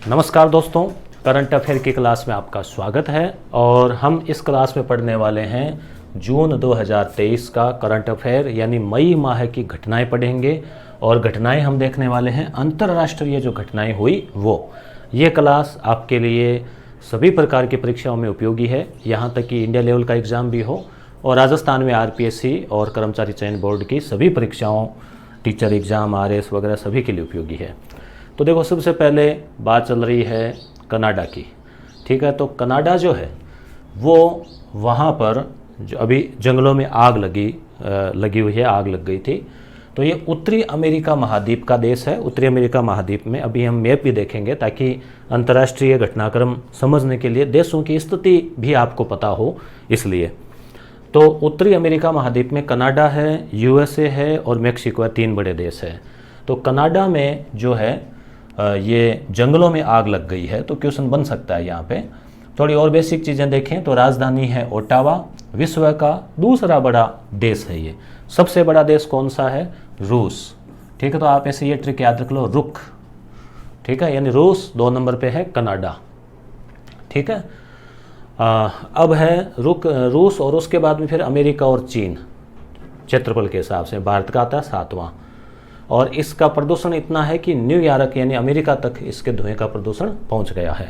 नमस्कार दोस्तों, current affair की क्लास में आपका स्वागत है। और हम इस क्लास में पढ़ने वाले हैं जून 2023 का करंट अफेयर यानी मई माह की घटनाएं पढ़ेंगे। और घटनाएं हम देखने वाले हैं अंतर्राष्ट्रीय जो घटनाएं हुई वो। ये क्लास आपके लिए सभी प्रकार की परीक्षाओं में उपयोगी है, यहाँ तक कि इंडिया लेवल का एग्ज़ाम भी हो और राजस्थान में आरपीएससी और कर्मचारी चयन बोर्ड की सभी परीक्षाओं, टीचर एग्ज़ाम, आरएस वगैरह सभी के लिए उपयोगी है। तो देखो, सबसे पहले बात चल रही है कनाडा की। ठीक है, तो कनाडा जो है वो वहाँ पर जो अभी जंगलों में आग लगी हुई है, आग लग गई थी। तो ये उत्तरी अमेरिका महाद्वीप का देश है। उत्तरी अमेरिका महाद्वीप में अभी हम मैप भी देखेंगे ताकि अंतर्राष्ट्रीय घटनाक्रम समझने के लिए देशों की स्थिति भी आपको पता हो, इसलिए। तो उत्तरी अमेरिका महाद्वीप में कनाडा है, यूएसए है और मेक्सिको है, 3 बड़े देश हैं। तो कनाडा में जो है ये जंगलों में आग लग गई है, तो क्वेश्चन बन सकता है यहाँ पे। थोड़ी और बेसिक चीज़ें देखें तो राजधानी है ओटावा, विश्व का दूसरा बड़ा देश है ये। सबसे बड़ा देश कौन सा है? रूस। ठीक है, तो आप ऐसे ये ट्रिक याद रख लो, रुक। ठीक है, यानी रूस 2 नंबर पे है, कनाडा। ठीक है, अब है रूस और उसके बाद में फिर अमेरिका और चीन। क्षेत्रफल के हिसाब से भारत का आता है 7वां। और इसका प्रदूषण इतना है कि न्यूयॉर्क यानी अमेरिका तक इसके धुएं का प्रदूषण पहुंच गया है।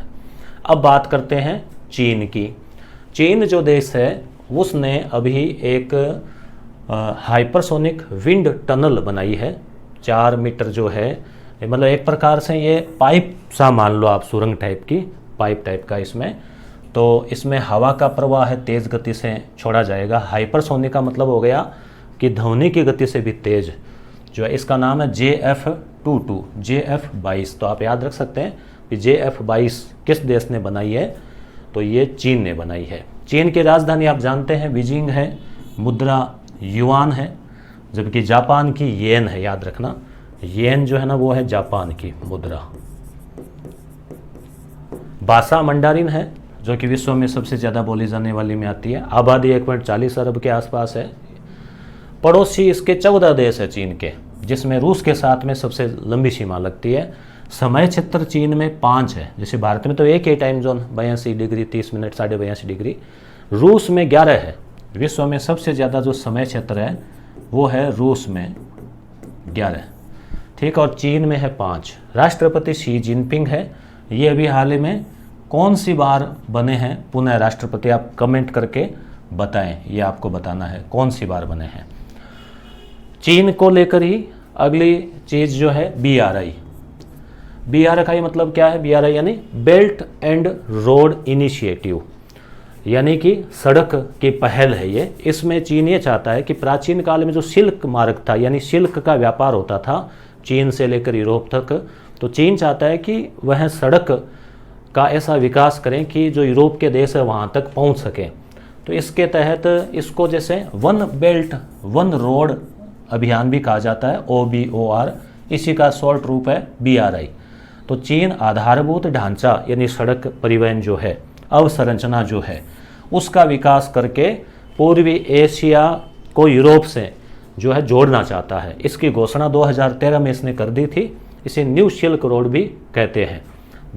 अब बात करते हैं चीन की। चीन जो देश है उसने अभी एक हाइपरसोनिक विंड टनल बनाई है। 4 मीटर जो है, मतलब एक प्रकार से ये पाइप सा मान लो आप, सुरंग टाइप की, पाइप टाइप का इसमें। तो इसमें हवा का प्रवाह है, तेज़ गति से छोड़ा जाएगा। हाइपरसोनिक का मतलब हो गया कि ध्वनि की गति से भी तेज़, जो है इसका नाम है JF-22, JF-22। तो आप याद रख सकते हैं कि JF-22 किस देश ने बनाई है? तो ये चीन ने बनाई है। चीन की राजधानी आप जानते हैं बीजिंग है, मुद्रा युआन है, जबकि जापान की येन है, याद रखना। येन जो है ना वो है जापान की मुद्रा। भाषा मंडारिन है, जो कि विश्व में सबसे ज़्यादा बोली जाने वाली में आती है। आबादी 1.40 अरब के आसपास है। पड़ोसी इसके 14 देश है चीन के, जिसमें रूस के साथ में सबसे लंबी सीमा लगती है। समय क्षेत्र चीन में 5 है, जैसे भारत में तो एक ही time zone 82 degree 30 minute 82.5 degree. रूस में 11 है। विश्व में सबसे ज़्यादा जो समय क्षेत्र है वो है रूस में 11। ठीक, और चीन में है 5। राष्ट्रपति शी जिनपिंग है। ये अभी हाल ही में कौन सी बार बने हैं पुनः राष्ट्रपति? आप कमेंट करके बताएं, ये आपको बताना है कौन सी बार बने हैं। चीन को लेकर ही अगली चीज़ जो है BRI। BRI मतलब क्या है? BRI यानी बेल्ट एंड रोड इनिशिएटिव, यानी कि सड़क की पहल है ये। इसमें चीन ये चाहता है कि प्राचीन काल में जो सिल्क मार्ग था, यानी सिल्क का व्यापार होता था चीन से लेकर यूरोप तक, तो चीन चाहता है कि वह सड़क का ऐसा विकास करें कि जो यूरोप के देश है वहाँ तक पहुँच सकें। तो इसके तहत इसको जैसे वन बेल्ट वन रोड अभियान भी कहा जाता है, OBOR। इसी का शॉर्ट रूप है BRI। तो चीन आधारभूत ढांचा यानी सड़क परिवहन जो है, अवसंरचना जो है, उसका विकास करके पूर्वी एशिया को यूरोप से जो है जोड़ना चाहता है। इसकी घोषणा 2013 में इसने कर दी थी। इसे न्यू सिल्क रोड भी कहते हैं।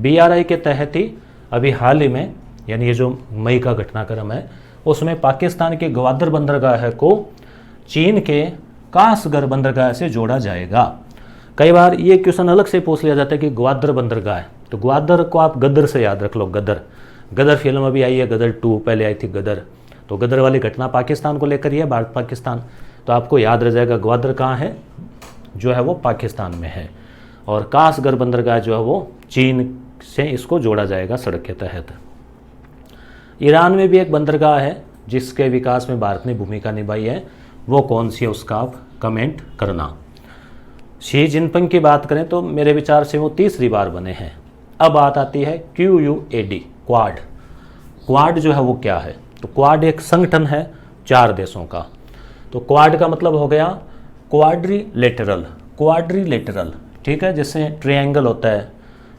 BRI के तहत ही अभी हाल ही में, यानी ये जो मई का घटनाक्रम है, उसमें पाकिस्तान के ग्वादर बंदरगाह को चीन के कासगढ़ बंदरगाह से जोड़ा जाएगा। कई बार ये क्वेश्चन अलग से पूछ लिया जाता है कि ग्वादर बंदरगाह, तो ग्वादर को आप गदर से याद रख लो। गदर फिल्म अभी आई है, गदर 2 पहले आई थी गदर। तो गदर वाली घटना पाकिस्तान को लेकर ही है, भारत पाकिस्तान। तो आपको याद रह जाएगा ग्वादर कहाँ है, जो है वो पाकिस्तान में है। और कासगढ़ बंदरगाह जो है वो चीन से इसको जोड़ा जाएगा सड़क के तहत। ईरान में भी एक बंदरगाह है जिसके विकास में भारत ने भूमिका निभाई है। वो कौन सी है उसका आप कमेंट करना। शी जिनपिंग की बात करें तो मेरे विचार से वो 3री बार बने हैं। अब बात आती है QUAD, क्वाड। क्वाड जो है वो क्या है? तो क्वाड एक संगठन है 4 देशों का। तो क्वाड का मतलब हो गया क्वाड्रिलेटरल। ठीक है, जैसे ट्रायंगल होता है,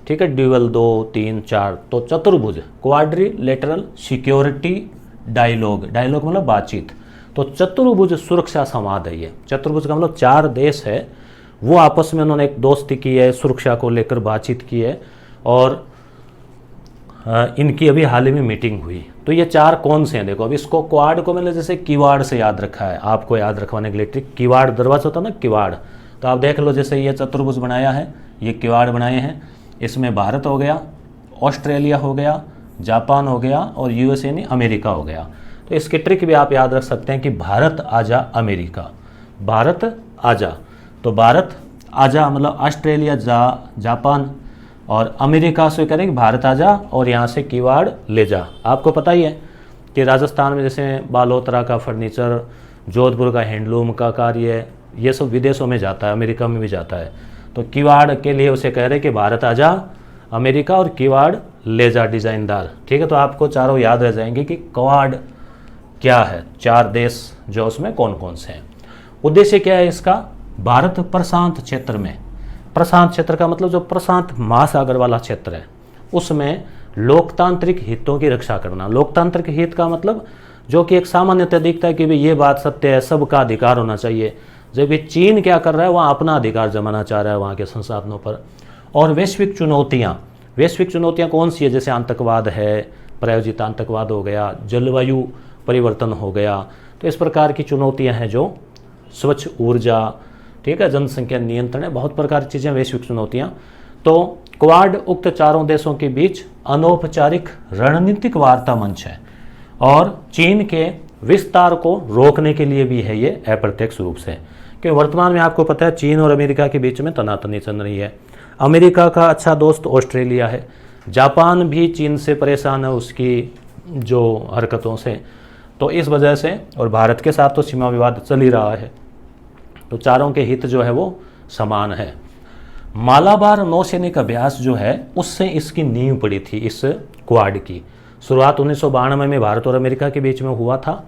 ठीक है, ड्यूअल 2 3 4, तो चतुर्भुज, क्वाड्रिलेटरल सिक्योरिटी डायलॉग मतलब बातचीत। तो चतुर्भुज सुरक्षा संवाद है ये। चतुर्भुज का मतलब 4 देश है, वो आपस में उन्होंने एक दोस्ती की है, सुरक्षा को लेकर बातचीत की है। और इनकी अभी हाल ही में मीटिंग हुई। तो ये 4 कौन से हैं देखो। अब इसको क्वाड को मैंने जैसे किवाड़ से याद रखा है, आपको याद रखवाने के लिए। किवाड़ दरवाजा होता है ना, किवाड़। तो आप देख लो, जैसे ये चतुर्भुज बनाया है, ये किवाड़ बनाए हैं। इसमें भारत हो गया, ऑस्ट्रेलिया हो गया, जापान हो गया और यूएस यानी अमेरिका हो गया। तो इसकी ट्रिक भी आप याद रख सकते हैं कि भारत आजा अमेरिका, भारत आजा। तो भारत आजा मतलब ऑस्ट्रेलिया जा, जापान, और अमेरिका से करेंगे भारत आजा और यहाँ से किवाड़ ले जा। आपको पता ही है कि राजस्थान में जैसे बालोतरा का फर्नीचर, जोधपुर का हैंडलूम का कार्य, ये सब विदेशों में जाता है, अमेरिका में भी जाता है। तो किवाड़ के लिए उसे कह रहे कि भारत आजा अमेरिका और किवाड़ ले जा डिज़ाइनदार। ठीक है, तो आपको चारों याद रह जाएंगे कि क्वाड क्या है, 4 देश जो उसमें कौन कौन से हैं। उद्देश्य क्या है इसका, भारत प्रशांत क्षेत्र में, प्रशांत क्षेत्र का मतलब जो प्रशांत महासागर वाला क्षेत्र है, उसमें लोकतांत्रिक हितों की रक्षा करना। लोकतांत्रिक हित का मतलब जो कि एक सामान्यतः दिखता है कि भाई ये बात सत्य है, सबका अधिकार होना चाहिए। जब ये चीन क्या कर रहा है, वहाँ अपना अधिकार जमाना चाह रहा है वहाँ के संसाधनों पर। और वैश्विक चुनौतियाँ कौन सी है, जैसे आतंकवाद है, प्रायोजित आतंकवाद हो गया, जलवायु परिवर्तन हो गया। तो इस प्रकार की चुनौतियाँ हैं जो स्वच्छ ऊर्जा, ठीक है, जनसंख्या नियंत्रण है, बहुत प्रकार की चीज़ें वैश्विक चुनौतियाँ। तो क्वाड उक्त 4 देशों के बीच अनौपचारिक रणनीतिक वार्ता मंच है और चीन के विस्तार को रोकने के लिए भी है ये अप्रत्यक्ष रूप से। कि वर्तमान में आपको पता है चीन और अमेरिका के बीच में तनातनी चल रही है। अमेरिका का अच्छा दोस्त ऑस्ट्रेलिया है, जापान भी चीन से परेशान है उसकी जो हरकतों से, तो इस वजह से, और भारत के साथ तो सीमा विवाद चल ही रहा है। तो चारों के हित जो है वो समान है। मालाबार नौसैनिक अभ्यास जो है उससे इसकी नींव पड़ी थी इस क्वाड की। शुरुआत 1992 में भारत और अमेरिका के बीच में हुआ था।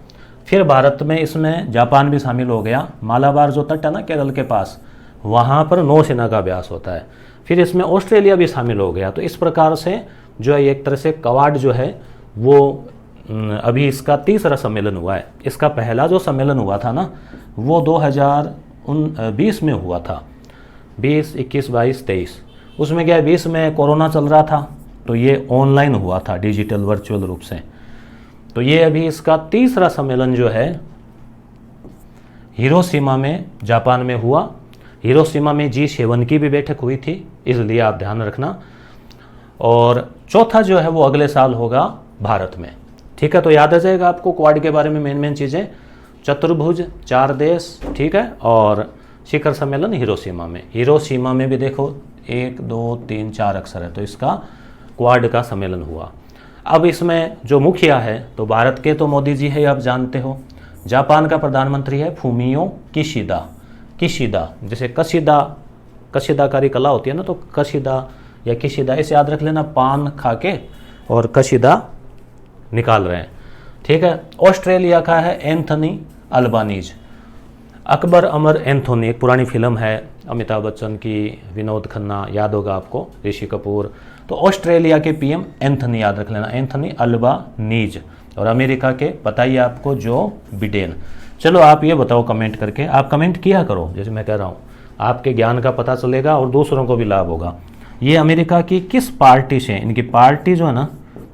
फिर भारत में इसमें जापान भी शामिल हो गया। मालाबार जो तट है ना केरल के पास, वहाँ पर नौसेना का अभ्यास होता है। फिर इसमें ऑस्ट्रेलिया भी शामिल हो गया। तो इस प्रकार से जो है एक तरह से क्वाड जो है वो अभी इसका 3रा सम्मेलन हुआ है। इसका पहला जो सम्मेलन हुआ था ना वो 2020 में हुआ था, 20, 21, 22, 23। उसमें क्या है, 20 में कोरोना चल रहा था तो ये ऑनलाइन हुआ था, डिजिटल वर्चुअल रूप से। तो ये अभी इसका 3रा सम्मेलन जो है हिरोशिमा में जापान में हुआ। हिरोशिमा में G7 की भी बैठक हुई थी, इसलिए आप ध्यान रखना। और चौथा जो है वो अगले साल होगा भारत में। ठीक है, तो याद आ जाएगा आपको क्वाड के बारे में मेन चीज़ें, चतुर्भुज 4 देश, ठीक है, और शिखर सम्मेलन हिरोशिमा में भी देखो 1, 2, 3, 4 अक्षर है, तो इसका क्वाड का सम्मेलन हुआ। अब इसमें जो मुखिया है तो भारत के तो मोदी जी है, आप जानते हो। जापान का प्रधानमंत्री है फूमियो किशिदा, जैसे कशिदाकारी कला होती है ना, तो कशिदा या किशिदा ऐसे याद रख लेना, पान खा के और कशिदा निकाल रहे हैं। ठीक है, ऑस्ट्रेलिया का है एंथनी अल्बानीज। अकबर अमर एंथोनी एक पुरानी फिल्म है अमिताभ बच्चन की, विनोद खन्ना, याद होगा आपको, ऋषि कपूर। तो ऑस्ट्रेलिया के पीएम एंथनी याद रख लेना, एंथनी अल्बानीज। और अमेरिका के पता ही आपको जो बिडेन। चलो आप ये बताओ कमेंट करके, आप कमेंट किया करो, जैसे मैं कह रहा हूँ आपके ज्ञान का पता चलेगा और दूसरों को भी लाभ होगा। ये अमेरिका की किस पार्टी से, इनकी पार्टी जो है ना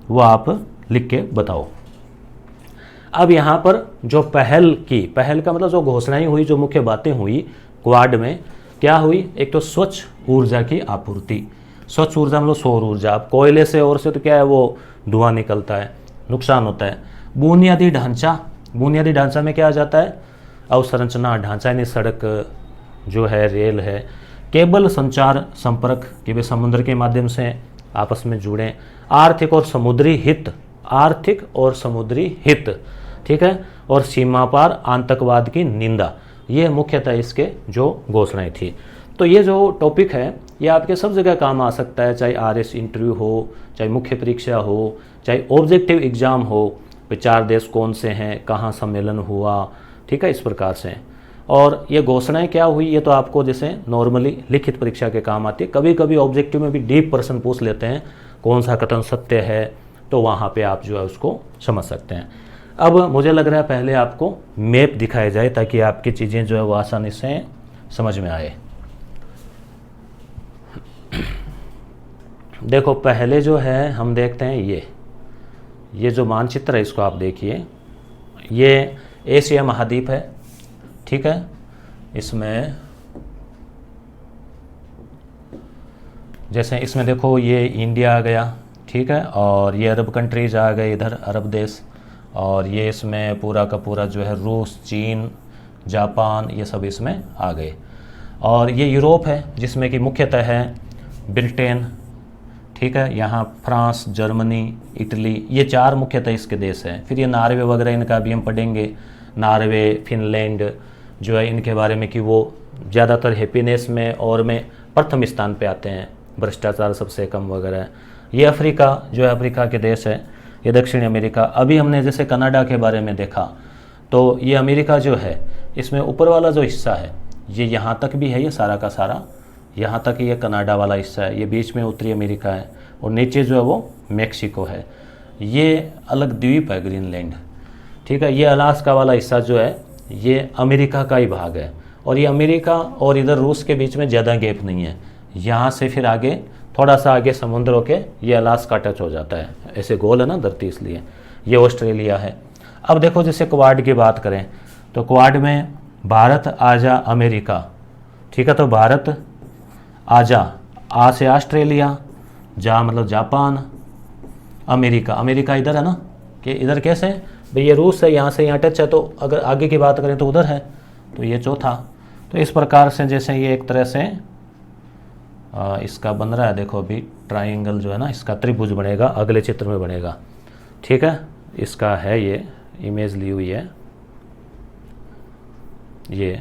वो आप लिख के बताओ। अब यहाँ पर जो पहल का मतलब जो घोषणाएं हुई, जो मुख्य बातें हुई क्वाड में, क्या हुई, एक तो स्वच्छ ऊर्जा की आपूर्ति। स्वच्छ ऊर्जा मतलब सौर ऊर्जा। अब कोयले से और से तो क्या है वो धुआं निकलता है, नुकसान होता है। बुनियादी ढांचा में क्या आ जाता है, अवसंरचना ढांचा, यानी सड़क जो है, रेल है, केबल संचार संपर्क कि वे समुद्र के माध्यम से आपस में जुड़ें, आर्थिक और समुद्री हित, ठीक है, और सीमा पार आतंकवाद की निंदा। ये मुख्यतः इसके जो घोषणाएं थी। तो ये जो टॉपिक है ये आपके सब जगह काम आ सकता है, चाहे RS इंटरव्यू हो, चाहे मुख्य परीक्षा हो, चाहे ऑब्जेक्टिव एग्जाम हो। 4 देश कौन से हैं, कहाँ सम्मेलन हुआ, ठीक है, इस प्रकार से। और ये घोषणाएं क्या हुई, ये तो आपको जैसे नॉर्मली लिखित परीक्षा के काम आती है। कभी कभी ऑब्जेक्टिव में भी डीप प्रश्न पूछ लेते हैं, कौन सा कथन सत्य है, तो वहाँ पे आप जो है उसको समझ सकते हैं। अब मुझे लग रहा है पहले आपको मैप दिखाया जाए ताकि आपकी चीज़ें जो है वो आसानी से समझ में आए। देखो पहले जो है हम देखते हैं ये जो मानचित्र है इसको आप देखिए, ये एशिया महाद्वीप है, ठीक है। इसमें जैसे इसमें देखो ये इंडिया आ गया, ठीक है, और ये अरब कंट्रीज आ गए इधर, अरब देश, और ये इसमें पूरा का पूरा जो है रूस, चीन, जापान, ये सब इसमें आ गए। और ये यूरोप है जिसमें कि मुख्यतः है ब्रिटेन, ठीक है, यहाँ फ्रांस, जर्मनी, इटली, ये 4 मुख्यतः इसके देश हैं। फिर ये नार्वे वगैरह, इनका भी हम पढ़ेंगे, नार्वे, फिनलैंड जो है इनके बारे में कि वो ज़्यादातर हैप्पीनेस में और में प्रथम स्थान पे आते हैं, भ्रष्टाचार सबसे कम वगैरह। ये अफ्रीका जो है, अफ्रीका के देश है, ये दक्षिण अमेरिका। अभी हमने जैसे कनाडा के बारे में देखा, तो ये अमेरिका जो है इसमें ऊपर वाला जो हिस्सा है ये यहाँ तक भी है, ये सारा का सारा यहाँ तक ये कनाडा वाला हिस्सा है, ये बीच में उत्तरी अमेरिका है, और नीचे जो है वो मेक्सिको है। ये अलग द्वीप है ग्रीनलैंड, ठीक है। ये अलास्का वाला हिस्सा जो है ये अमेरिका का ही भाग है, और ये अमेरिका और इधर रूस के बीच में ज़्यादा गैप नहीं है। यहाँ से फिर आगे थोड़ा सा आगे समुद्र होके ये अलास्का टच हो जाता है, ऐसे गोल है ना धरती, इसलिए ये ऑस्ट्रेलिया है। अब देखो जैसे क्वाड की बात करें तो क्वाड में भारत, आजा, अमेरिका, ठीक है। तो भारत, आजा, आ से ऑस्ट्रेलिया, जा मतलब जापान, अमेरिका, अमेरिका इधर है ना, कि इधर कैसे भाई ये रूस है, यहाँ से यहाँ टच है, तो अगर आगे की बात करें तो उधर है, तो ये चौथा। तो इस प्रकार से जैसे ये एक तरह से इसका बन रहा है, देखो अभी ट्राइंगल जो है ना, इसका त्रिभुज बनेगा, अगले चित्र में बनेगा, ठीक है। इसका है ये इमेज ली हुई है, ये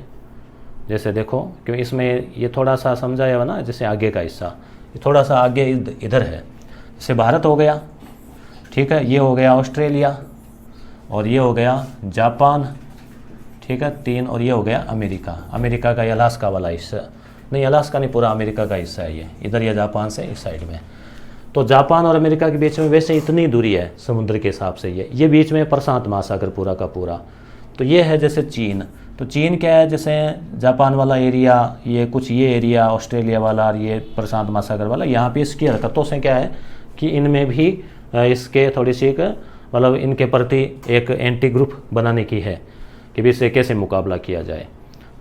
जैसे देखो क्यों इसमें ये थोड़ा सा समझाया हुआ ना, जैसे आगे का हिस्सा ये थोड़ा सा आगे इधर है, जैसे भारत हो गया, ठीक है, ये हो गया ऑस्ट्रेलिया, और ये हो गया जापान, ठीक है 3, और ये हो गया अमेरिका। अमेरिका का ये अलास्का वाला हिस्सा, नहीं अलास्का नहीं, पूरा अमेरिका का हिस्सा है ये, इधर या जापान से इस साइड में। तो जापान और अमेरिका के बीच में वैसे इतनी दूरी है समुद्र के हिसाब से, ये बीच में प्रशांत महासागर पूरा का पूरा। तो ये है जैसे चीन, तो चीन क्या है, जैसे जापान वाला एरिया, ये कुछ ये एरिया ऑस्ट्रेलिया वाला और ये प्रशांत महासागर वाला, यहाँ पे इसकी हरकतों से क्या है कि इनमें भी इसके थोड़ी सी मतलब इनके प्रति एक एंटी ग्रुप बनाने की है कि भी इससे कैसे मुकाबला किया जाए।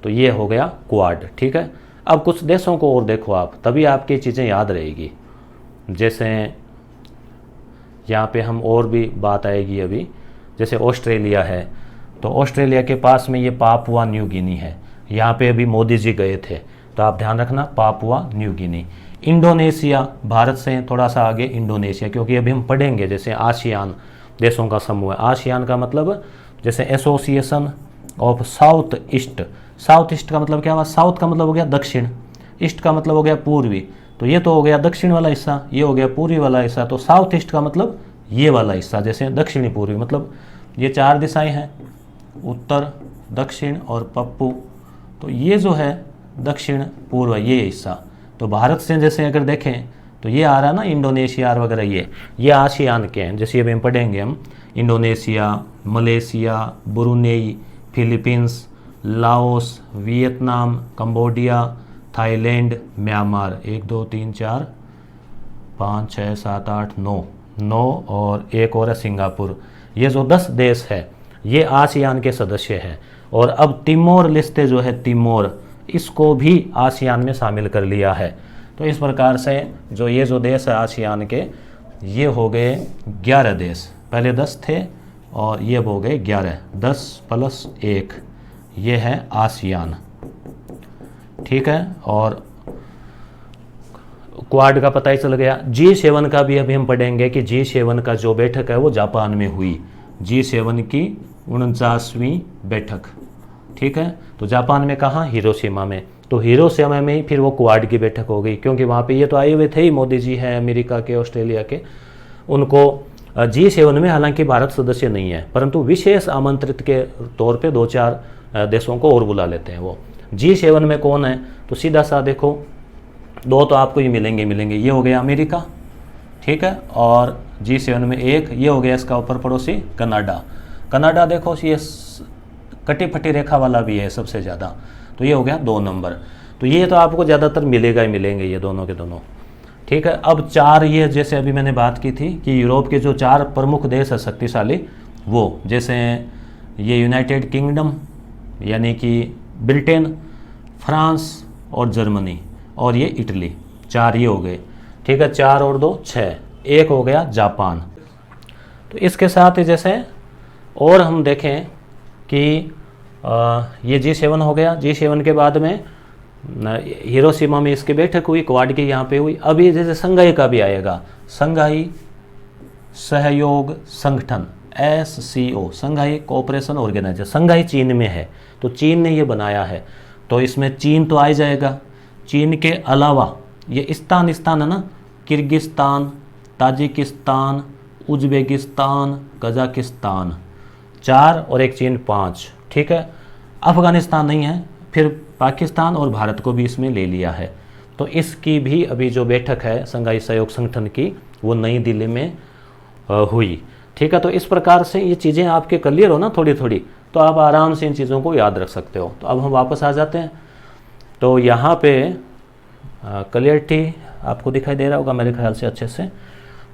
तो ये हो गया क्वाड, ठीक है। अब कुछ देशों को और देखो आप, तभी आपकी चीज़ें याद रहेगी। जैसे यहाँ पे हम और भी बात आएगी अभी, जैसे ऑस्ट्रेलिया है, तो ऑस्ट्रेलिया के पास में ये पापुआ न्यू गिनी है, यहाँ पे अभी मोदी जी गए थे, तो आप ध्यान रखना Papua New Guinea. Indonesia, Bharat से थोड़ा सा आगे इंडोनेशिया, क्योंकि अभी हम पढ़ेंगे जैसे आसियान देशों का समूह है। आसियान का मतलब जैसे association of south east, south east का मतलब क्या हुआ, साउथ का मतलब हो गया दक्षिण, ईस्ट का मतलब हो गया पूर्वी, तो ये तो हो गया दक्षिण वाला हिस्सा, ये हो गया पूर्वी वाला हिस्सा। तो साउथ ईस्ट का मतलब ये वाला हिस्सा, जैसे दक्षिणी पूर्वी, मतलब ये 4 दिशाएं हैं, उत्तर, दक्षिण और पप्पू। तो ये जो है दक्षिण पूर्व ये हिस्सा, तो भारत से जैसे अगर देखें तो ये आ रहा ना इंडोनेशिया वगैरह, ये आसियान के हैं। जैसे अभी हम पढ़ेंगे हम Indonesia, Malaysia, Brunei, Philippines, Laos, Vietnam, Cambodia, Thailand, Myanmar, 1 2 3 4 5 6 7 8 9 और एक और है सिंगापुर। ये जो 10 देश है ये आसियान के सदस्य हैं। और अब तिमोर लिस्ते जो है तिमोर, इसको भी आसियान में शामिल कर लिया है। तो इस प्रकार से जो ये जो देश है आसियान के, ये हो गए 11 देश, पहले 10 थे और ये हो गए 11, 10 + 1 ये है आसियान, ठीक है। और क्वाड का पता ही चल गया। G7 का भी अभी हम पढ़ेंगे कि G7 का जो बैठक है वो जापान में हुई, G7 की 49वीं बैठक, ठीक है। तो जापान में कहाँ, हिरोशिमा में। तो हिरोशिमा में ही फिर वो क्वाड की बैठक हो गई, क्योंकि वहाँ पे ये तो आए हुए थे ही, मोदी जी हैं अमेरिका के, ऑस्ट्रेलिया के, उनको G7 में हालांकि भारत सदस्य नहीं है, परंतु विशेष आमंत्रित के तौर पे 2-4 देशों को और बुला लेते हैं वो। G7 में कौन है, तो सीधा सा देखो 2 तो आपको ये मिलेंगे, ये हो गया अमेरिका, ठीक है, और G7 में एक ये हो गया इसका ऊपर पड़ोसी कनाडा देखो ये कटी फटी रेखा वाला भी है सबसे ज़्यादा, तो ये हो गया 2 नंबर। तो ये तो आपको ज़्यादातर मिलेंगे ये दोनों के दोनों, ठीक है। अब 4 ये जैसे अभी मैंने बात की थी कि यूरोप के जो 4 प्रमुख देश है शक्तिशाली, वो जैसे ये यूनाइटेड किंगडम यानी कि ब्रिटेन, फ्रांस और जर्मनी और ये इटली, 4 ये हो गए, ठीक है। 4 और 2 6, एक हो गया जापान। तो इसके साथ ही जैसे और हम देखें कि ये G7 हो गया। G7 के बाद में हिरोशिमा में इसकी बैठक हुई, क्वाड की यहाँ पे हुई। अभी जैसे संघाई का भी आएगा, संघाई सहयोग संगठन SCO, संघाई कोऑपरेशन ऑर्गेनाइजेशन। संघाई चीन में है, तो चीन ने ये बनाया है, तो इसमें चीन तो आ ही जाएगा। चीन के अलावा ये स्थान है ना, किर्गिस्तान, ताजिकिस्तान, उज्बेकिस्तान, कजाकिस्तान, 4 और एक चीन 5, ठीक है। अफगानिस्तान नहीं है, फिर पाकिस्तान और भारत को भी इसमें ले लिया है। तो इसकी भी अभी जो बैठक है संघाई सहयोग संगठन की, वो नई दिल्ली में हुई, ठीक है। तो इस प्रकार से ये चीज़ें आपके क्लियर हो ना थोड़ी थोड़ी, तो आप आराम से इन चीज़ों को याद रख सकते हो। तो अब हम वापस आ जाते हैं। तो यहाँ पे क्लियरिटी आपको दिखाई दे रहा होगा मेरे ख्याल से अच्छे से।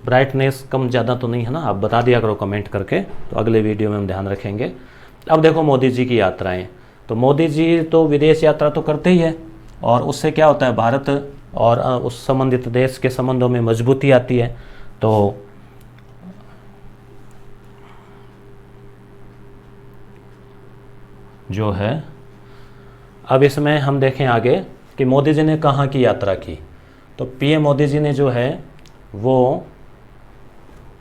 ब्राइटनेस कम ज़्यादा तो नहीं है ना, आप बता दिया करो कमेंट करके, तो अगले वीडियो में हम ध्यान रखेंगे। अब देखो मोदी जी की यात्राएं। तो मोदी जी तो विदेश यात्रा तो करते ही है, और उससे क्या होता है, भारत और उस संबंधित देश के संबंधों में मजबूती आती है। तो जो है अब इसमें हम देखें आगे कि मोदी जी ने कहाँ की यात्रा की। तो पीएम मोदी जी ने जो है वो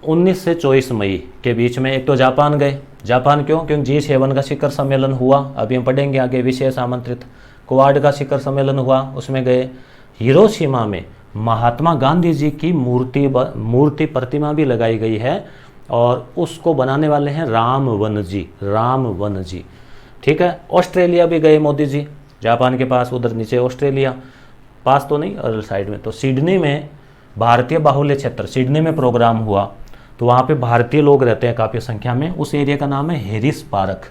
19 से 24 मई के बीच में एक तो जापान गए। जापान क्यों? क्योंकि G7 का शिखर सम्मेलन हुआ, अभी हम पढ़ेंगे आगे, विशेष आमंत्रित। क्वाड का शिखर सम्मेलन हुआ, उसमें गए। हिरोशिमा में महात्मा गांधी जी की मूर्ति प्रतिमा भी लगाई गई है, और उसको बनाने वाले हैं रामवन जी, ठीक है। ऑस्ट्रेलिया भी गए मोदी जी, जापान के पास उधर नीचे ऑस्ट्रेलिया, पास तो नहीं और साइड में। तो सिडनी में भारतीय बाहुल्य क्षेत्र, सिडनी में प्रोग्राम हुआ, तो वहाँ पे भारतीय लोग रहते हैं काफ़ी संख्या में। उस एरिया का नाम है हैरिस पार्क।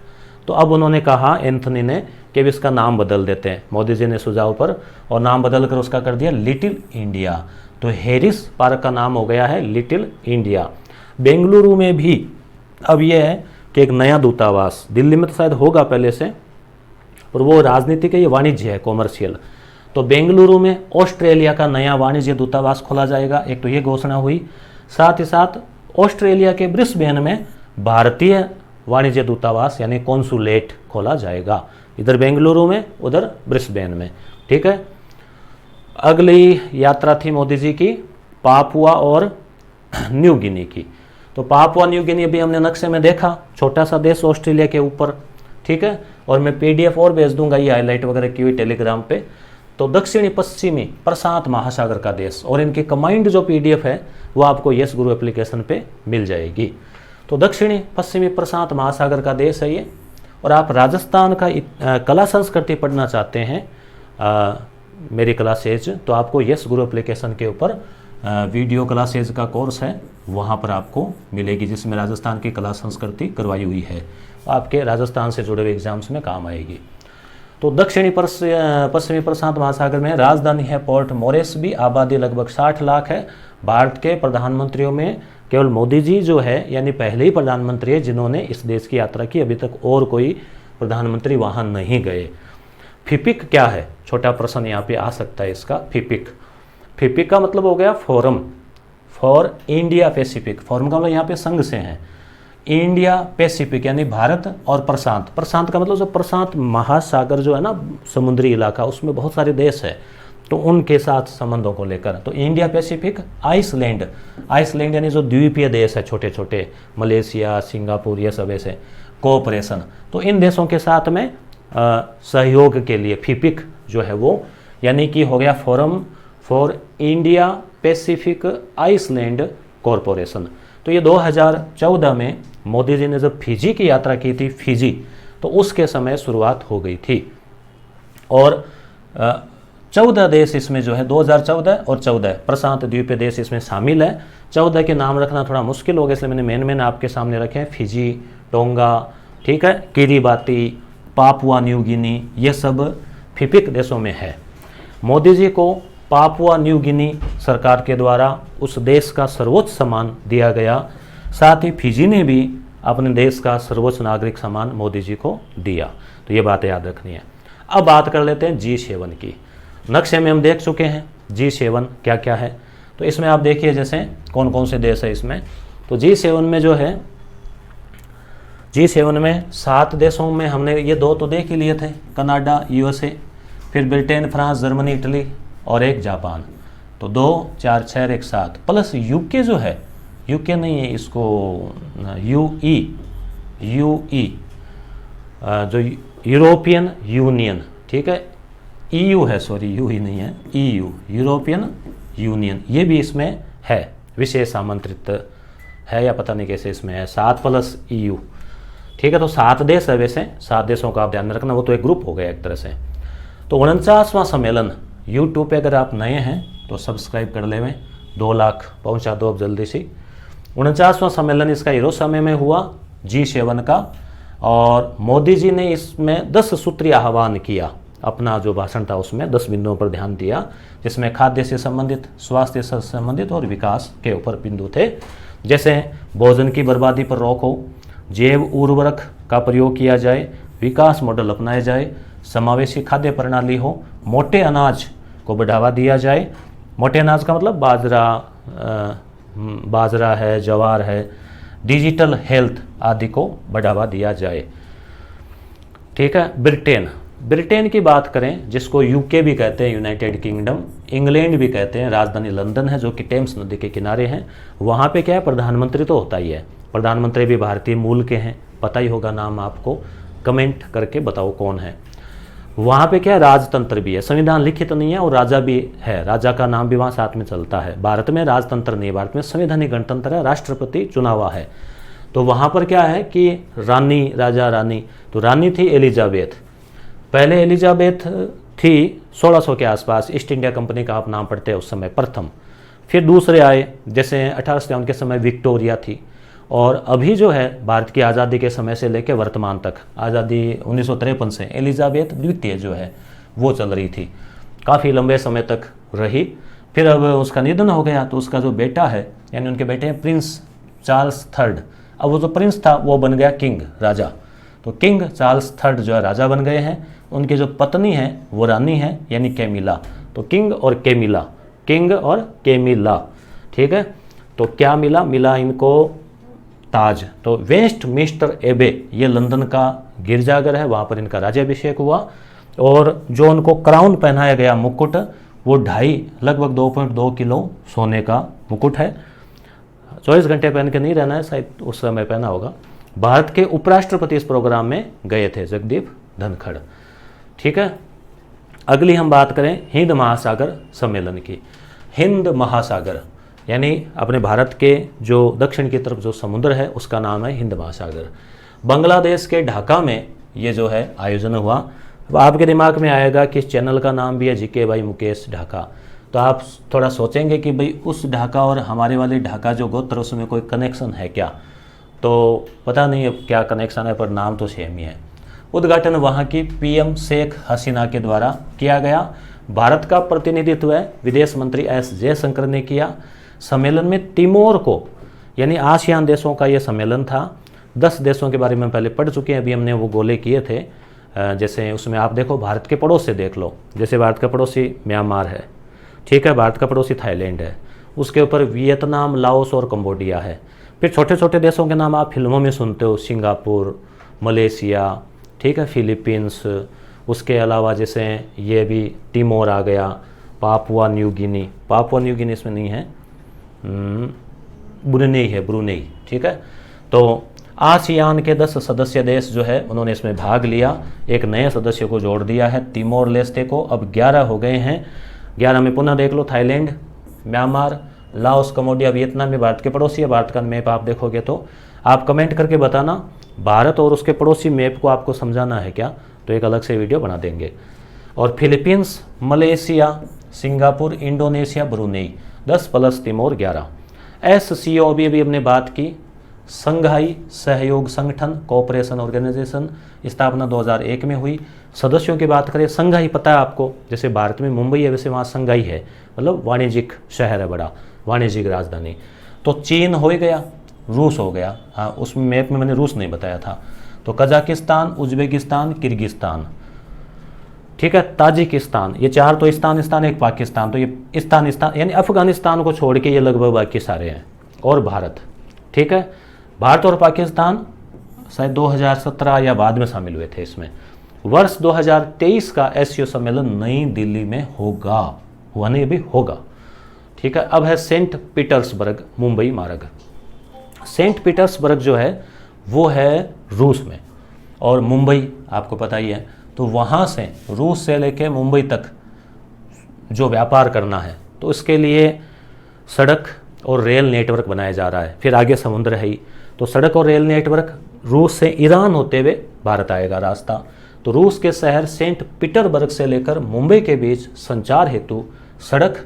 तो अब उन्होंने कहा एंथनी ने कि अब इसका नाम बदल देते हैं, मोदी जी ने सुझाव पर, और नाम बदल कर उसका कर दिया लिटिल इंडिया। तो हैरिस पार्क का नाम हो गया है लिटिल इंडिया। बेंगलुरु में भी अब यह है कि एक नया दूतावास, दिल्ली में तो शायद होगा पहले से, और वो राजनीति के, ये वाणिज्य है, कॉमर्शियल। तो बेंगलुरु में ऑस्ट्रेलिया का नया वाणिज्य दूतावास खोला जाएगा, एक तो ये घोषणा हुई। साथ ही साथ ऑस्ट्रेलिया के ब्रिस्बेन में भारतीय वाणिज्य दूतावास यानी कॉन्सुलेट खोला जाएगा, इधर बेंगलुरु में, उधर ब्रिस्बेन में, ठीक है। अगली यात्रा थी मोदी जी की पापुआ और न्यू गिनी की। तो पापुआ न्यू गिनी भी हमने नक्शे में देखा, छोटा सा देश ऑस्ट्रेलिया के ऊपर, ठीक है। और मैं PDF और भेज दूंगा, ये हाईलाइट वगैरह की हुई टेलीग्राम पे। तो दक्षिणी पश्चिमी प्रशांत महासागर का देश, और इनकी कमांड जो PDF है वो आपको यस गुरु एप्लीकेशन पे मिल जाएगी। तो दक्षिणी पश्चिमी प्रशांत महासागर का देश है ये। और आप राजस्थान का कला संस्कृति पढ़ना चाहते हैं मेरी क्लासेज, तो आपको यस गुरु एप्लीकेशन के ऊपर वीडियो क्लासेज का कोर्स है, वहाँ पर आपको मिलेगी, जिसमें राजस्थान की कला संस्कृति करवाई हुई है, आपके राजस्थान से जुड़े हुए एग्जाम्स में काम आएगी। तो दक्षिणी पश्चिमी प्रशांत महासागर में राजधानी है पोर्ट मोरेस्बी, आबादी लगभग 60 लाख है। भारत के प्रधानमंत्रियों में केवल मोदी जी जो है, यानी पहले ही प्रधानमंत्री है जिन्होंने इस देश की यात्रा की, अभी तक और कोई प्रधानमंत्री वहाँ नहीं गए। फिपिक क्या है, छोटा प्रश्न यहाँ पे आ सकता है इसका। फिपिक का मतलब हो गया Forum for India Pacific. Forum का मतलब यहाँ पे संघ से है, इंडिया पैसिफिक यानी भारत और प्रशांत। प्रशांत का मतलब जो प्रशांत महासागर जो है ना, समुद्री इलाका, उसमें बहुत सारे देश है, तो उनके साथ संबंधों को लेकर। तो इंडिया पैसिफिक, आइसलैंड यानी जो द्वीपीय देश है छोटे छोटे, मलेशिया, सिंगापुर, ये सब ऐसे कोऑपरेशन। तो इन देशों के साथ में सहयोग के लिए फिपिक जो है वो, यानी कि हो गया Forum for India Pacific Island Corporation. तो ये 2014 में मोदी जी ने जब फिजी की यात्रा की थी, फिजी, तो उसके समय शुरुआत हो गई थी। और 14 देश इसमें जो है 2014 और 14 प्रशांत द्वीपीय देश इसमें शामिल है। 14 के नाम रखना थोड़ा मुश्किल हो गया, इसलिए मैंने मेन आपके सामने रखे हैं। फिजी, टोंगा, ठीक है, किरीबाती, पापुआ न्यू गिनी, ये सब फिपिक देशों में है। मोदी जी को पापुआ न्यू गिनी सरकार के द्वारा उस देश का सर्वोच्च सम्मान दिया गया। साथ ही फिजी ने भी अपने देश का सर्वोच्च नागरिक सम्मान मोदी जी को दिया। तो ये बातें याद रखनी है। अब बात कर लेते हैं G7 की। नक्शे में हम देख चुके हैं G7 क्या क्या है। तो इसमें आप देखिए जैसे कौन कौन से देश है इसमें। तो G7 में जो है, G7 में 7 देशों में हमने ये 2 तो देख ही लिए थे, कनाडा, USA, फिर ब्रिटेन, फ्रांस, जर्मनी, इटली और एक जापान। तो 2, 4, 6, 1, 7 प्लस यूके जो है, यूके नहीं है इसको यूई जो यूरोपियन यूनियन, ठीक है, EU है, सॉरी यूई नहीं है, EU यूरोपियन यूनियन, ये भी इसमें है, विशेष आमंत्रित है या पता नहीं कैसे इसमें है, 7 प्लस EU, ठीक है। तो 7 देश है, वैसे 7 देशों का आप ध्यान रखना, वो तो एक ग्रुप हो गया एक तरह से। तो 49वां सम्मेलन, यूट्यूब पे अगर आप नए हैं तो सब्सक्राइब कर लेवें, 2 लाख पहुंचा दो अब जल्दी से। 49वां सम्मेलन इसका हिरोशिमा में हुआ G7 का, और मोदी जी ने इसमें 10 सूत्रीय आह्वान किया। अपना जो भाषण था उसमें 10 बिंदुओं पर ध्यान दिया, जिसमें खाद्य से संबंधित, स्वास्थ्य से संबंधित और विकास के ऊपर बिंदु थे। जैसे भोजन की बर्बादी पर रोक हो, जैव उर्वरक का प्रयोग किया जाए, विकास मॉडल अपनाया जाए, समावेशी खाद्य प्रणाली हो, मोटे अनाज को बढ़ावा दिया जाए। मोटे अनाज का मतलब बाजरा है, ज्वार है, डिजिटल हेल्थ आदि को बढ़ावा दिया जाए, ठीक है। ब्रिटेन की बात करें, जिसको यूके भी कहते हैं, यूनाइटेड किंगडम, इंग्लैंड भी कहते हैं, राजधानी लंदन है जो कि टेम्स नदी के किनारे हैं। वहाँ पे क्या है, प्रधानमंत्री तो होता ही है, प्रधानमंत्री भी भारतीय मूल के हैं, पता ही होगा नाम आपको, कमेंट करके बताओ कौन है। वहाँ पे क्या, राजतंत्र भी है, संविधान लिखित नहीं है और राजा भी है, राजा का नाम भी वहाँ साथ में चलता है। भारत में राजतंत्र नहीं, भारत में संवैधानिक गणतंत्र है, राष्ट्रपति चुनावा है। तो वहाँ पर क्या है कि रानी, राजा रानी, तो रानी थी एलिजाबेथ, पहले एलिजाबेथ थी 1600 के आसपास, ईस्ट इंडिया कंपनी का आप नाम पढ़ते हैं उस समय, प्रथम। फिर दूसरे आए, जैसे 1857 के समय विक्टोरिया थी, और अभी जो है भारत की आज़ादी के समय से लेकर वर्तमान तक, आज़ादी 1953 से एलिजाबेथ द्वितीय जो है वो चल रही थी, काफ़ी लंबे समय तक रही। फिर अब उसका निधन हो गया, तो उसका जो बेटा है, यानी उनके बेटे हैं प्रिंस चार्ल्स III, अब वो जो प्रिंस था वो बन गया किंग, राजा। तो किंग चार्ल्स III जो है राजा बन गए हैं। उनकी जो पत्नी है वो रानी है, यानी कैमिला। तो किंग और कैमिला, ठीक है। तो क्या मिला इनको, ताज। तो वेस्टमिंस्टर एबे, ये लंदन का गिरजाघर है, वहाँ पर इनका राज्याभिषेक हुआ, और जो उनको क्राउन पहनाया गया मुकुट, वो लगभग 2.2 किलो सोने का मुकुट है। 24 घंटे पहन के नहीं रहना है, शायद उस समय पहना होगा। भारत के उपराष्ट्रपति इस प्रोग्राम में गए थे, जगदीप धनखड़, ठीक है। अगली हम बात करें हिंद महासागर सम्मेलन की। हिंद महासागर यानी अपने भारत के जो दक्षिण की तरफ जो समुद्र है उसका नाम है हिंद महासागर। बांग्लादेश के ढाका में ये जो है आयोजन हुआ। अब आपके दिमाग में आएगा कि इस चैनल का नाम भी है जीके बाई मुकेश ढाका, तो आप थोड़ा सोचेंगे कि भाई उस ढाका और हमारे वाले ढाका जो गोत्र उसमें कोई कनेक्शन है क्या, तो पता नहीं अब क्या कनेक्शन है, पर नाम तो सेम ही है। उद्घाटन वहाँ की PM शेख हसीना के द्वारा किया गया। भारत का प्रतिनिधित्व विदेश मंत्री S जयशंकर ने किया। सम्मेलन में तिमोर को, यानी आसियान देशों का ये सम्मेलन था। 10 देशों के बारे में पहले पढ़ चुके हैं, अभी हमने वो गोले किए थे। जैसे उसमें आप देखो, भारत के पड़ोस से देख लो, जैसे भारत का पड़ोसी म्यांमार है, ठीक है, भारत का पड़ोसी थाईलैंड है, उसके ऊपर वियतनाम, लाओस और कंबोडिया है। फिर छोटे छोटे देशों के नाम आप फिल्मों में सुनते हो, सिंगापुर, मलेशिया, ठीक है, फिलीपींस, उसके अलावा जैसे ये भी तिमोर आ गया, पापुआ न्यू गिनी इसमें नहीं है, ब्रुनेई है, ब्रुनेई, ठीक है। तो आसियान के 10 सदस्य देश जो है उन्होंने इसमें भाग लिया। एक नए सदस्य को जोड़ दिया है, तिमोर लेस्ते को। अब 11 हो गए हैं। 11 में पुनः देख लो, Thailand, Myanmar, Laos, Cambodia, Vietnam में भारत के पड़ोसी है। भारत का मैप आप देखोगे तो आप कमेंट करके बताना, भारत और उसके पड़ोसी मैप को आपको समझाना है क्या, तो एक अलग से वीडियो बना देंगे। और Philippines, Malaysia, Singapore, Indonesia, Brunei 10 plus Timor 11। SCO भी अभी हमने बात की, संघाई सहयोग संगठन कोऑपरेशन ऑर्गेनाइजेशन, स्थापना 2001 में हुई। सदस्यों की बात करें, संघाई पता है आपको, जैसे भारत में मुंबई है वैसे वहाँ संघाई है, मतलब वाणिज्यिक शहर है, बड़ा वाणिज्यिक राजधानी। तो चीन हो ही गया, रूस हो गया, हाँ उस मैप में मैंने रूस नहीं बताया था। तो कजाकिस्तान, उज्बेकिस्तान, किर्गिस्तान, ठीक है, ताजिकिस्तान, ये 4 तो स्थान, एक पाकिस्तान, तो ये स्थान यानी अफगानिस्तान को छोड़ के ये लगभग बाकी सारे हैं, और भारत। ठीक है, भारत और पाकिस्तान शायद 2017 या बाद में शामिल हुए थे इसमें। वर्ष 2023 का एससीओ सम्मेलन नई दिल्ली में होगा, हुआ नहीं अभी, होगा। ठीक है, अब है सेंट पीटर्सबर्ग मुंबई मार्ग। सेंट पीटर्सबर्ग जो है वो है रूस में, और मुंबई आपको पता ही है। तो वहाँ से रूस से लेके मुंबई तक जो व्यापार करना है तो इसके लिए सड़क और रेल नेटवर्क बनाया जा रहा है। फिर आगे समुद्र है ही, तो सड़क और रेल नेटवर्क रूस से ईरान होते हुए भारत आएगा रास्ता। तो रूस के शहर सेंट पीटर्सबर्ग से लेकर मुंबई के बीच संचार हेतु सड़क,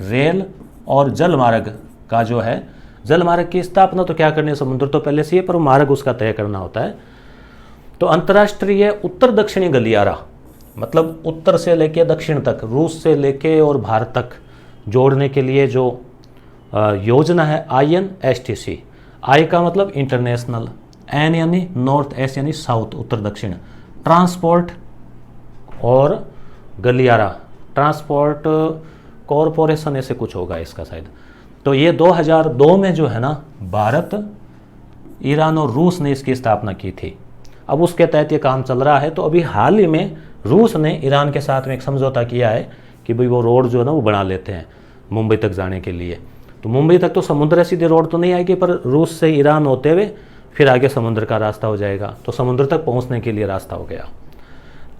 रेल और जल मार्ग का जो है, जल मार्ग की स्थापना तो क्या करनी है, समुद्र तो पहले से ही है, पर मार्ग उसका तय करना होता है। तो अंतर्राष्ट्रीय उत्तर दक्षिणी गलियारा, मतलब उत्तर से लेके दक्षिण तक, रूस से लेके और भारत तक जोड़ने के लिए जो योजना है INSTC। आई का मतलब इंटरनेशनल, एन यानी नॉर्थ, एस यानी साउथ उत्तर दक्षिण, ट्रांसपोर्ट और गलियारा ट्रांसपोर्ट कॉरपोरेशन ऐसे कुछ होगा इसका शायद। तो ये 2002 में जो है ना, भारत, ईरान और रूस ने इसकी स्थापना की थी। अब उसके तहत ये काम चल रहा है। तो अभी हाल ही में रूस ने ईरान के साथ में एक समझौता किया है कि भाई वो रोड जो है ना वो बना लेते हैं मुंबई तक जाने के लिए। तो मुंबई तक तो समुद्र सीधे रोड तो नहीं आएगी, पर रूस से ईरान होते हुए फिर आगे समुद्र का रास्ता हो जाएगा। तो समुद्र तक पहुंचने के लिए रास्ता हो गया।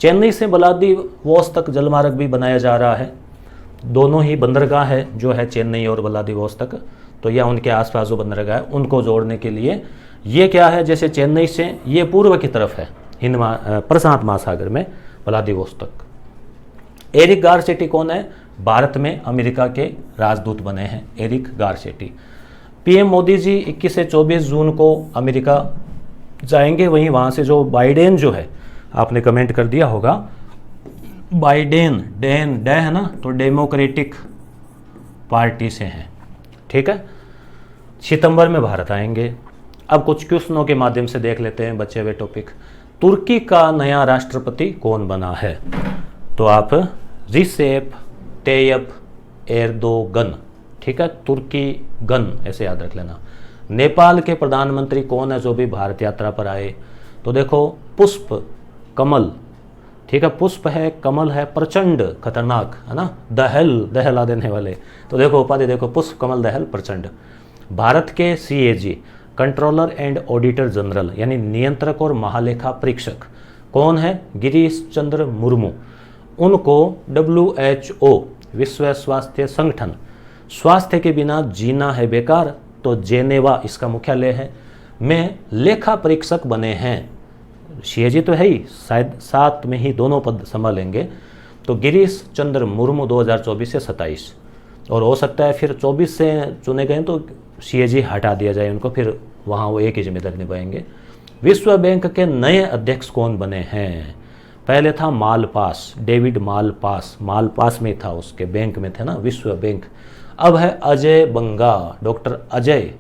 चेन्नई से व्लादिवोस्तोक तक जलमार्ग भी बनाया जा रहा है। दोनों ही बंदरगाह है जो है चेन्नई और व्लादिवोस्तोक, तो या उनके आसपास जो बंदरगाह है उनको जोड़ने के लिए। ये क्या है, जैसे चेन्नई से ये पूर्व की तरफ है प्रशांत महासागर में व्लादिवोस्तोक। एरिक गारसेटी कौन है, भारत में अमेरिका के राजदूत बने हैं Eric Garcetti. PM Modi ji 21 से 24 जून को अमेरिका जाएंगे। वहाँ से जो बाइडेन जो है, आपने कमेंट कर दिया होगा, बाइडेन डे है ना, तो डेमोक्रेटिक पार्टी से हैं। ठीक है, सितंबर में भारत आएंगे। अब कुछ क्वेश्चनों के माध्यम से देख लेते हैं बचे हुए टॉपिक। तुर्की का नया राष्ट्रपति कौन बना है, तो आप रिसेप तैयप एर्दोगन, ठीक है, तुर्की गन ऐसे याद रख लेना। नेपाल के प्रधानमंत्री कौन है जो भी भारत यात्रा पर आए, तो देखो पुष्प कमल, ठीक है, पुष्प है, कमल है, प्रचंड खतरनाक है ना, दहला देने वाले। तो देखो उपाधि देखो, पुष्प कमल दहल प्रचंड। भारत के CAG controller and auditor general यानी नियंत्रक और महालेखा परीक्षक कौन है, गिरीश चंद्र मुर्मू। उनको WHO विश्व स्वास्थ्य संगठन, स्वास्थ्य के बिना जीना है बेकार, तो जेनेवा इसका मुख्यालय है, में लेखा परीक्षक बने हैं। CAG तो है ही, शायद साथ में ही दोनों पद संभालेंगे। तो गिरीश चंद्र मुर्मू 2024 से 27, और हो सकता है फिर 24 से चुने गए तो CAG हटा दिया जाए उनको, फिर वहाँ वो एक ही जिम्मेदारी निभाएंगे। विश्व बैंक के नए अध्यक्ष कौन बने हैं, पहले था मालपास, डेविड मालपास में था, उसके बैंक में थे ना विश्व बैंक। अब है अजय बंगा, डॉक्टर अजय,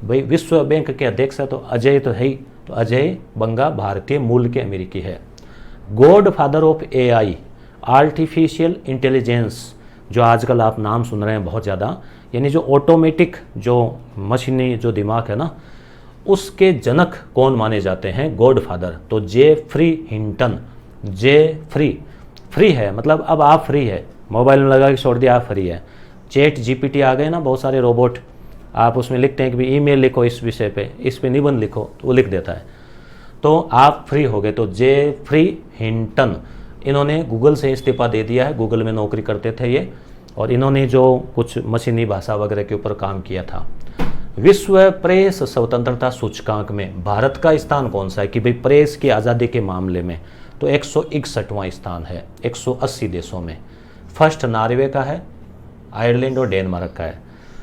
भाई विश्व बैंक के अध्यक्ष है तो अजय तो है ही, तो अजय बंगा भारतीय मूल के अमेरिकी है। God father of AI artificial intelligence, जो आजकल आप नाम सुन रहे हैं बहुत ज़्यादा, यानी जो ऑटोमेटिक जो मशीनी जो दिमाग है ना, उसके जनक कौन माने जाते हैं, गॉड फादर, तो जेफ्री हिंटन। फ्री है मतलब अब आप फ्री है, मोबाइल में लगा के छोड़ दिया आप फ्री है। चैट GPT आ गए ना बहुत सारे रोबोट, आप उसमें लिखते हैं कि भाई ईमेल लिखो इस विषय पे, इस पे निबंध लिखो, तो वो लिख देता है, तो आप फ्री हो गए। तो जेफ्री हिंटन, इन्होंने गूगल से इस्तीफा दे दिया है, गूगल में नौकरी करते थे ये, और इन्होंने जो कुछ मशीनी भाषा वगैरह के ऊपर काम किया था। विश्व प्रेस स्वतंत्रता सूचकांक में भारत का स्थान कौन सा है कि भाई प्रेस की आज़ादी के मामले में, तो 161वां स्थान है 180 देशों में। फर्स्ट नॉर्वे का है, आयरलैंड और डेनमार्क का है।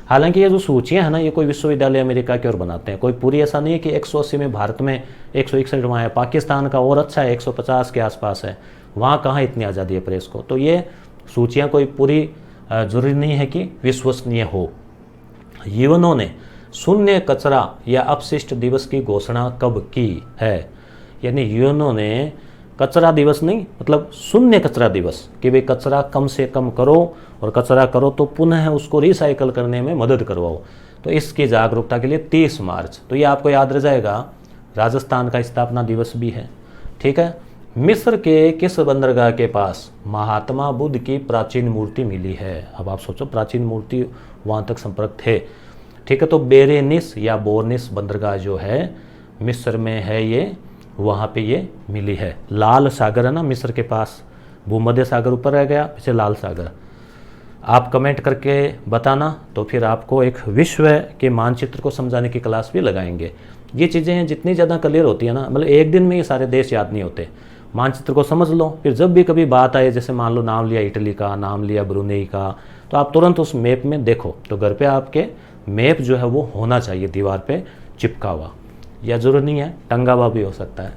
हालांकि ये जो सूचियाँ हैं ना, ये कोई विश्वविद्यालय अमेरिका के और बनाते हैं, कोई पूरी ऐसा नहीं है कि 180 में भारत में 161 वहाँ है, पाकिस्तान का और अच्छा है 150 के आसपास है, वहाँ कहाँ इतनी आज़ादी है प्रेस को। तो ये सूचियाँ कोई पूरी जरूरी नहीं है कि विश्वसनीय हो। यूएनओ ने शून्य कचरा या अपशिष्ट दिवस की घोषणा कब की है? यानी यूएनओ ने कचरा दिवस नहीं, मतलब शून्य कचरा दिवस, कि भाई कचरा कम से कम करो और कचरा करो तो पुनः उसको रिसाइकल करने में मदद करवाओ। तो इसकी जागरूकता के लिए 30 मार्च, तो ये आपको याद रह जाएगा, राजस्थान का स्थापना दिवस भी है। ठीक है। मिस्र के किस बंदरगाह के पास महात्मा बुद्ध की प्राचीन मूर्ति मिली है? अब आप सोचो, प्राचीन मूर्ति वहाँ तक संपर्क थे। ठीक है। तो बेरेनिस या बोर्निस बंदरगाह जो है मिस्र में है, ये वहाँ पे ये मिली है। लाल सागर है ना मिस्र के पास, भूमध्य सागर ऊपर रह गया, पीछे लाल सागर। आप कमेंट करके बताना, तो फिर आपको एक विश्व के मानचित्र को समझाने की क्लास भी लगाएंगे। ये चीज़ें जितनी ज़्यादा क्लियर होती है ना, मतलब एक दिन में ये सारे देश याद नहीं होते, मानचित्र को समझ लो, फिर जब भी कभी बात आए, जैसे मान लो नाम लिया इटली का, नाम लिया ब्रुनेई का, तो आप तुरंत उस मैप में देखो। तो घर पे आपके मैप जो है वो होना चाहिए दीवार पे चिपका हुआ, या जरूरी नहीं है टंगा हुआ भी हो सकता है।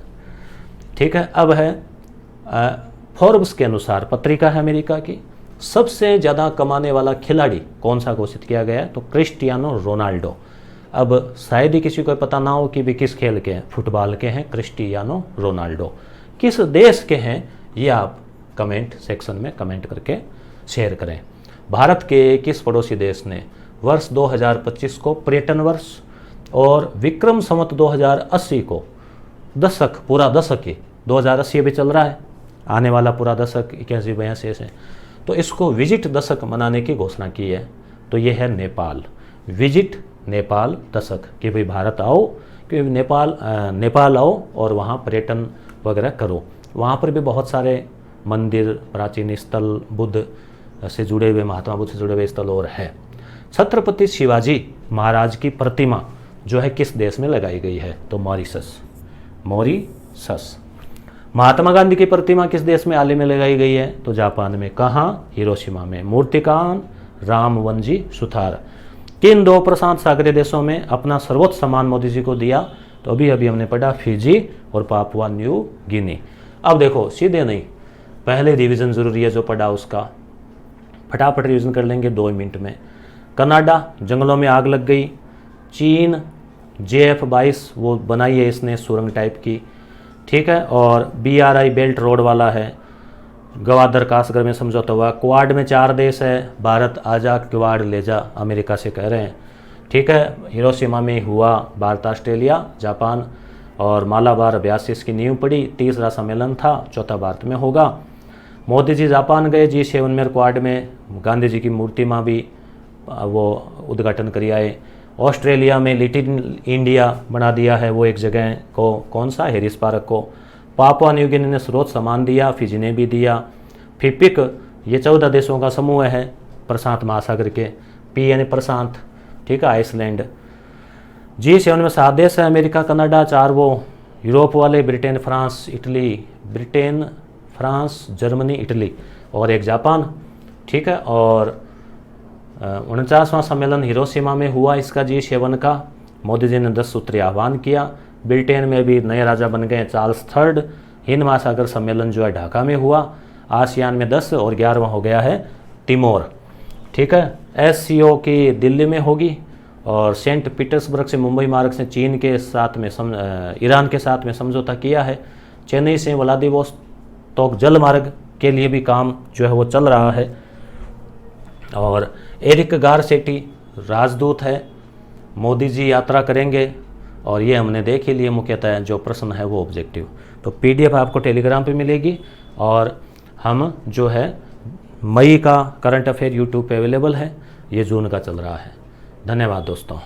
ठीक है। अब है फोर्ब्स के अनुसार, पत्रिका है अमेरिका की, सबसे ज़्यादा कमाने वाला खिलाड़ी कौन सा घोषित किया गया है? तो क्रिस्टियानो रोनाल्डो। अब शायद ही किसी को पता ना हो कि भी किस खेल के हैं, फुटबॉल के हैं क्रिस्टियानो रोनाल्डो। किस देश के हैं ये आप कमेंट सेक्शन में कमेंट करके शेयर करें। भारत के किस पड़ोसी देश ने वर्ष 2025 को पर्यटन वर्ष और विक्रम संवत 2080 को दशक, पूरा दशक ही 2080 भी चल रहा है, आने वाला पूरा दशक 81-82 से, तो इसको विजिट दशक मनाने की घोषणा की है? तो ये है नेपाल। विजिट नेपाल दशक, कि भाई भारत आओ, कि नेपाल आओ और वहाँ पर्यटन वगैरह करो। वहाँ पर भी बहुत सारे मंदिर, प्राचीन स्थल, बुद्ध से जुड़े हुए, महात्मा बुद्ध से जुड़े हुए स्थल और है। छत्रपति शिवाजी महाराज की प्रतिमा जो है किस देश में लगाई गई है? तो मॉरिशस। महात्मा गांधी की प्रतिमा किस देश में हाल ही में लगाई गई है? तो जापान में। कहाँ? हिरोशिमा में। मूर्तिकार रामवनजी सुथार। किन 2 प्रशांत सागरीय देशों में अपना सर्वोच्च सम्मान मोदी जी को दिया? तो अभी हमने पढ़ा, फिजी और पापुआ न्यू गिनी। अब देखो, सीधे नहीं, पहले रिवीजन जरूरी है, जो पढ़ा उसका फटाफट रिवीजन कर लेंगे 2 मिनट में। कनाडा, जंगलों में आग लग गई। चीन, JF-22 वो बनाई है इसने, सुरंग टाइप की। ठीक है। और BRI बेल्ट रोड वाला है। गवादर कासगर में समझौता हुआ। क्वाड में 4 देश है, भारत आजा क्वाड ले जा, अमेरिका से कह रहे हैं। ठीक है। हिरोशिमा में हुआ भारत, ऑस्ट्रेलिया, जापान और मालाबार अभ्यास इसकी नींव पड़ी। 30वां सम्मेलन था, 4था भारत में होगा। मोदी जी जापान गए G7 में, क्वाड में गांधी जी की मूर्ति में भी वो उद्घाटन करी आए। ऑस्ट्रेलिया में लिटिल इंडिया बना दिया है वो एक जगह को, कौन सा, हैरिस पार्क को। पापुआ न्यू गिनी ने स्रोत सम्मान दिया, फिजी ने भी दिया। फिपिक ये 14 देशों का समूह है प्रशांत महासागर के, P यानी प्रशांत। ठीक है। आइसलैंड। G7 में 7 देश है, अमेरिका, कनाडा, 4 वो यूरोप वाले, Britain, France, Italy, Germany, Italy और एक जापान। ठीक है। और 49वां सम्मेलन हिरोशिमा में हुआ इसका, G7 का। मोदी जी ने 10 सूत्रीय आह्वान किया। ब्रिटेन में भी नए राजा बन गए चार्ल्स III। हिंद महासागर सम्मेलन जो है ढाका में हुआ। आसियान में 10 और 11वां हो गया है तिमोर। ठीक है। SCO की दिल्ली में होगी और सेंट पीटर्सबर्ग से मुंबई मार्ग से चीन के साथ में ईरान के साथ में समझौता किया है। चेन्नई से व्लादिवोस्तोक जल मार्ग के लिए भी काम जो है वो चल रहा है। और एरिक गारसेटी राजदूत है, मोदी जी यात्रा करेंगे और ये हमने देख ही लिए मुख्यतः जो प्रश्न है वो ऑब्जेक्टिव। तो PDF आपको टेलीग्राम पे मिलेगी और हम जो है मई का करंट अफेयर यूट्यूब पे अवेलेबल है, ये जून का चल रहा है। धन्यवाद दोस्तों।